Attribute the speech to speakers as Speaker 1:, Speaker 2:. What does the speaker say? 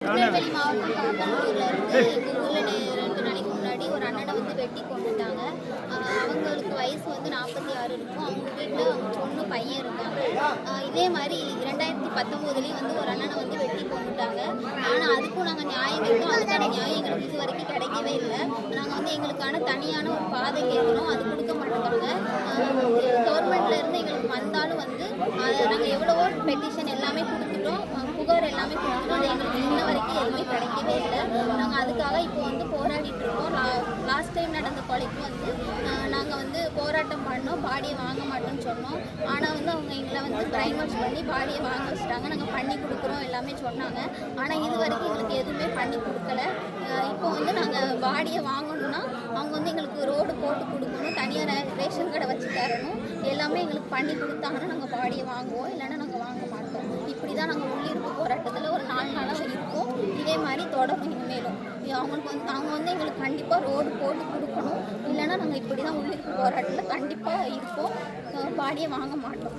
Speaker 1: திருநெல்வேலி மாவட்டம் பாப்பானூர்ல இருந்து எங்கள் ஊரில் 2 நாளைக்கு முன்னாடி ஒரு அண்ணனை வந்து வெட்டி கொண்டுட்டாங்க. அவங்களுக்கு வயசு வந்து 46 இருக்கும். அவங்க வீட்டில் அவங்க பொண்ணு பையன் இருக்காங்க. இதே மாதிரி 2019லேயும் வந்து ஒரு அண்ணனை வந்து வெட்டி கொண்டுட்டாங்க. ஆனால் அதுக்கும் நாங்கள் நியாயம் கேட்டோம். அதுக்கான நியாயம் எங்களுக்கு இது வரைக்கும் கிடைக்கவே இல்லை. நாங்கள் வந்து எங்களுக்கான தனியான ஒரு பாதை கேட்குறோம். அது கொடுக்க மாட்டேங்காங்க. கவர்மெண்ட்ல இருந்து எங்களுக்கு வந்தாலும் வந்து நாங்கள் எவ்வளவோ பெட்டிஷன் எல்லாமே கொடுத்துட்டோம். புகார் எல்லாமே கொடுத்துட்டோம். அது எங்களுக்கு இன்ன வரைக்கும் எதுவுமே கிடைக்கவே இல்லை. நாங்கள் அதுக்காக இப்போ வந்து போராடிட்டு இருக்கோம். லாஸ்ட் டைம் நடந்த கொலைக்கு வந்து நாங்கள் வந்து போராட்டம் பண்ணோம். பாடியை வாங்க மாட்டோம்னு சொன்னோம். ஆனால் வந்து அவங்க எங்களை வந்து பிரைன் வாஷ் பண்ணி பாடியை வாங்க வச்சுட்டாங்க. நாங்கள் பண்ணி கொடுக்குறோம் எல்லாமே சொன்னாங்க. ஆனால் இது வரைக்கும் எங்களுக்கு எதுவுமே பண்ணி கொடுக்கல. இப்போ வந்து நாங்கள் பாடியை வாங்கணும்னா அவங்க வந்து எங்களுக்கு ரோடு போட்டு கொடுக்கணும், தனியாக ரேஷன் கடை வச்சு தரணும், எல்லாமே எங்களுக்கு பண்ணி கொடுத்தாங்கன்னா நாங்கள் பாடியை வாங்குவோம், இல்லைன்னா நாங்கள் வாங்க மாட்டோம். இப்படி தான் நாங்கள் உள்ளிருப்பு போராட்டத்தில் ஒரு 4 நாளாக இருக்கோம். இதே மாதிரி தொடரும் இனிமேலும். அவங்க வந்து எங்களுக்கு கண்டிப்பாக ரோடு போட்டு கொடுக்கணும், இல்லைன்னா நாங்கள் இப்படி தான் உள்ளிருப்பு போராட்டத்தில் கண்டிப்பாக இருப்போம். பாடியை வாங்க மாட்டோம்.